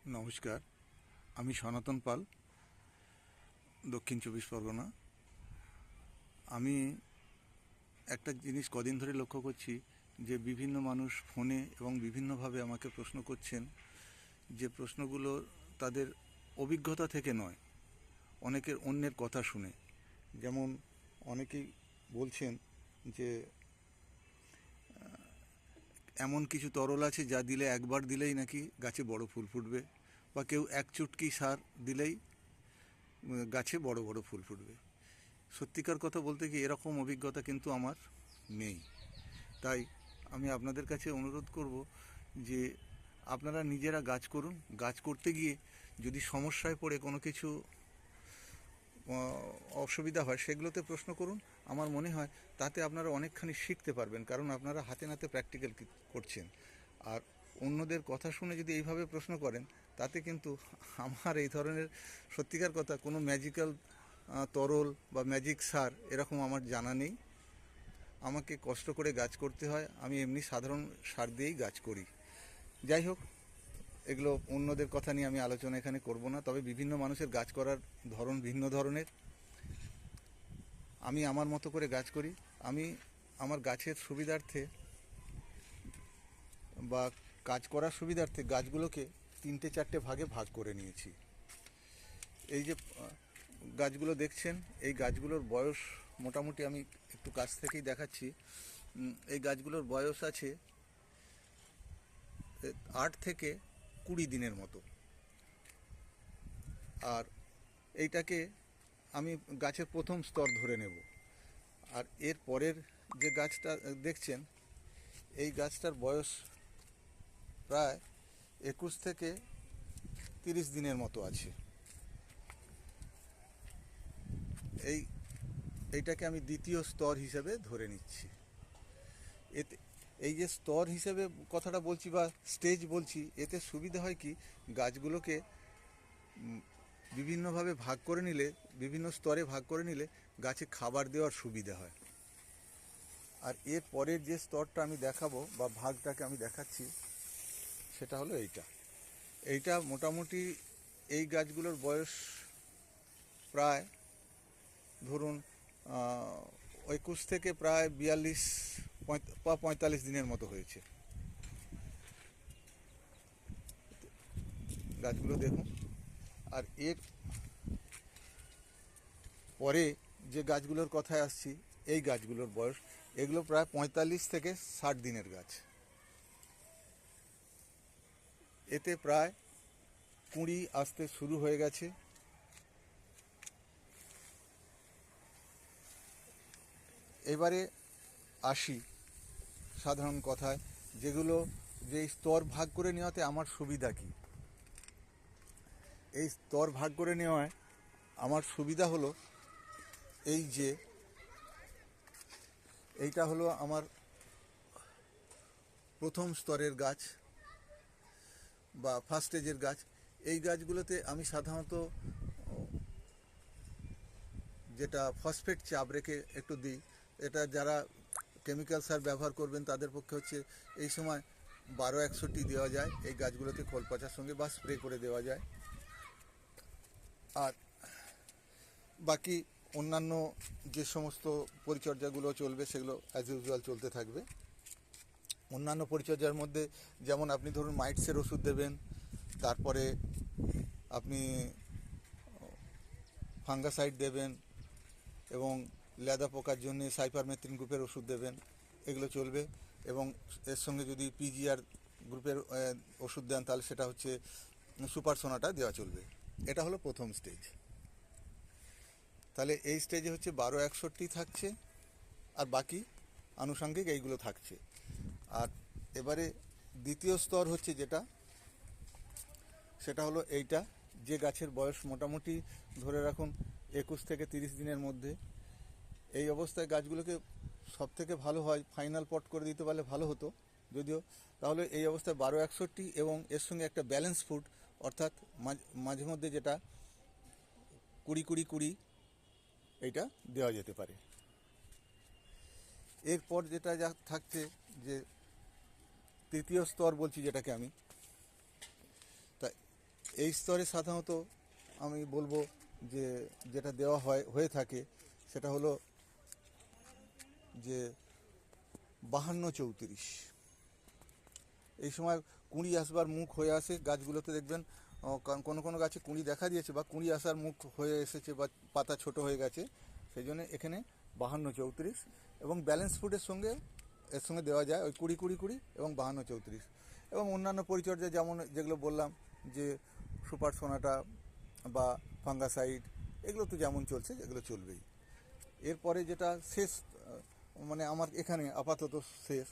নমস্কার, আমি সনাতন পাল, দক্ষিণ চব্বিশ পরগনা। আমি একটা জিনিস কদিন ধরে লক্ষ্য করছি যে বিভিন্ন মানুষ ফোনে এবং বিভিন্নভাবে আমাকে প্রশ্ন করছেন, যে প্রশ্নগুলো তাদের অভিজ্ঞতা থেকে নয়, অনেকের অন্যের কথা শুনে। যেমন অনেকেই বলছেন যে এমন কিছু তরল আছে যা দিলে একবার দিলেই নাকি গাছে বড় ফুল ফুটবে, বা কেউ এক চুটকি সার দিলেই গাছে বড় বড় ফুল ফুটবে। সত্যিকার কথা বলতে কি, এরকম অভিজ্ঞতা কিন্তু আমার নেই। তাই আমি আপনাদের কাছে অনুরোধ করব যে আপনারা নিজেরা গাছ করুন। গাছ করতে গিয়ে যদি সমস্যায় পড়ে কোনো কিছু অসুবিধা হয়, সেগুলোতে প্রশ্ন করুন। আমার মনে হয় তাতে আপনারা অনেকখানি শিখতে পারবেন, কারণ আপনারা হাতে নাতে প্র্যাকটিক্যাল করছেন। আর অন্যদের কথা শুনে যদি এইভাবে প্রশ্ন করেন, তাতে কিন্তু আমার এই ধরনের, সত্যিকার কথা, কোনো ম্যাজিক্যাল তরল বা ম্যাজিক সার এরকম আমার জানা নেই। আমাকে কষ্ট করে গাছ করতে হয়, আমি এমনি সাধারণ সার দিয়েই গাছ করি। যাই হোক, এগুলো অন্যদের কথা নিয়ে আমি আলোচনা এখানে করব না। তবে বিভিন্ন মানুষের গাছ করার ধরন ভিন্ন ধরনের। আমি আমার মতো করে গাছ করি। আমি আমার গাছের সুবিধার্থে বা কাজ করার সুবিধার্থে গাছগুলোকে 3-4টে ভাগে ভাগ করে নিয়েছি। এই যে গাছগুলো দেখছেন, এই গাছগুলোর বয়স মোটামুটি, আমি একটু কাছ থেকেই দেখাচ্ছি, এই গাছগুলোর বয়স আছে 8 থেকে 20 দিনের মতো। আর এইটাকে আমি গাছের প্রথম স্তর ধরে নেব। আর এর পরের যে গাছটা দেখছেন, এই গাছটার বয়স প্রায় 21 থেকে 30 দিনের মতো আছে। এইটাকে আমি দ্বিতীয় স্তর হিসেবে ধরে নিচ্ছি। এতে এই যে স্তর হিসেবে কথাটা বলছি বা স্টেজ বলছি, এতে সুবিধা হয় কি, গাছগুলোকে বিভিন্নভাবে ভাগ করে নিলে, বিভিন্ন স্তরে ভাগ করে নিলে গাছে খাবার দেওয়ার সুবিধা হয়। আর এর পরের যে স্তরটা আমি দেখাবো বা ভাগটাকে আমি দেখাচ্ছি, সেটা হলো এইটা মোটামুটি এই গাছগুলোর বয়স প্রায় ধরুন 21 থেকে প্রায় 42 বা 45 দিনের মতো হয়েছে। গাছগুলো দেখুন। আর এর পরে যে গাছগুলোর কথায় আসছি, এই গাছগুলোর বয়স, এগুলো প্রায় 45 থেকে 60 দিনের গাছ। এতে প্রায় কুঁড়ি আসতে শুরু হয়ে গেছে। এবারে আসি সাধারণ কথায়, যেগুলো, যে স্তর ভাগ করে নেওয়াতে আমার সুবিধা কি। এই স্তর ভাগ করে নেওয়ায় আমার সুবিধা হলো এই যে, এইটা হলো আমার প্রথম স্তরের গাছ বা ফার্স্ট স্টেজের গাছ। এই গাছগুলোতে আমি সাধারণত যেটা ফসফেট চাপ রেখে একটু দিই। এটা যারা কেমিক্যাল সার ব্যবহার করবেন তাদের পক্ষে হচ্ছে এই সময় 12-61 দেওয়া যায় এই গাছগুলোতে, খোল পচার সঙ্গে, বা স্প্রে করে দেওয়া যায়। আর বাকি অন্যান্য যে সমস্ত পরিচর্যাগুলো চলবে, সেগুলো অ্যাজ ইউজুয়াল চলতে থাকবে। অন্যান্য পরিচর্যার মধ্যে যেমন আপনি ধরুন মাইটসের ওষুধ দেবেন, তারপরে আপনি ফাঙ্গাসাইড দেবেন, এবং লেদা পোকার জন্য সাইপারমেথ্রিন গ্রুপের ওষুধ দেবেন, এগুলো চলবে। এবং এর সঙ্গে যদি পিজিআর গ্রুপের ওষুধ দেন, তাহলে সেটা হচ্ছে সুপার সোনাটা দেওয়া চলবে। এটা হলো প্রথম স্টেজ। তাহলে এই স্টেজে হচ্ছে 12-61 থাকছে, আর বাকি আনুষঙ্গিক এইগুলো থাকছে। আর এবারে দ্বিতীয় স্তর হচ্ছে যেটা, সেটা হলো এইটা, যে গাছের বয়স মোটামুটি ধরে রাখুন 21 থেকে 30 দিনের মধ্যে। এই অবস্থায় গাছগুলোকে সব থেকে ভালো হয় ফাইনাল পট করে দিতে পারলে ভালো হতো যদিও। তাহলে এই অবস্থায় 12-61 এবং এর সঙ্গে একটা ব্যালেন্স ফুড, অর্থাৎ মাঝে মধ্যে যেটা 20-20-20, এইটা দেওয়া যেতে পারে। এরপর যেটা যা থাকছে, যে তৃতীয় স্তর বলছি যেটাকে আমি, তা এই স্তরে সাধারণত আমি বলবো যে যেটা দেওয়া হয়ে থাকে সেটা হলো যে 52-34। এই সময় কুঁড়ি আসবার মুখ হয়ে আসে গাছগুলোতে, দেখবেন কোনো কোনো গাছে কুঁড়ি দেখা দিয়েছে বা কুঁড়ি আসার মুখ হয়ে এসেছে বা পাতা ছোট হয়ে গেছে, সেই জন্য এখানে 52-34। এবং ব্যালেন্স ফুডের সঙ্গে এর সঙ্গে দেওয়া যায় ওই 20-20-20 এবং 52-34। এবং অন্যান্য পরিচর্যা যেমন যেগুলো বললাম যে সুপার সোনাটা বা ফাঙ্গাসাইড, এগুলো তো যেমন চলছে এগুলো চলবেই। এরপরে যেটা শেষ মানে আমার এখানে আপাতত শেষ,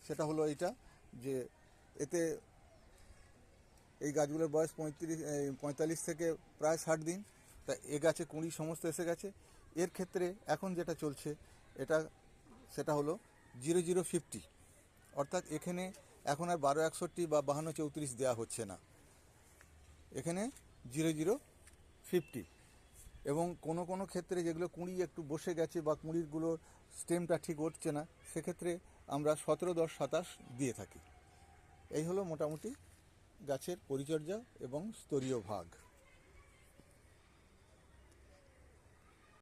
সেটা হলো এইটা যে এতে এই গাছগুলোর বয়স 45 থেকে প্রায় 60 দিন। তা এ গাছে কুঁড়ি সমস্ত এসে গেছে। এর ক্ষেত্রে এখন যেটা চলছে এটা সেটা হলো 0050, অর্থাৎ এখানে এখন আর 1261 বা 52-34 দেওয়া হচ্ছে না, এখানে 0050। এবং কোনো কোনো ক্ষেত্রে যেগুলো কুঁড়ি একটু বসে গেছে বা কুঁড়িগুলোর স্টেমটা ঠিক উঠছে না, সেক্ষেত্রে আমরা 17-10-27 দিয়ে থাকি। এই হলো মোটামুটি গাছের পরিচর্যা এবং স্তরীয় ভাগ।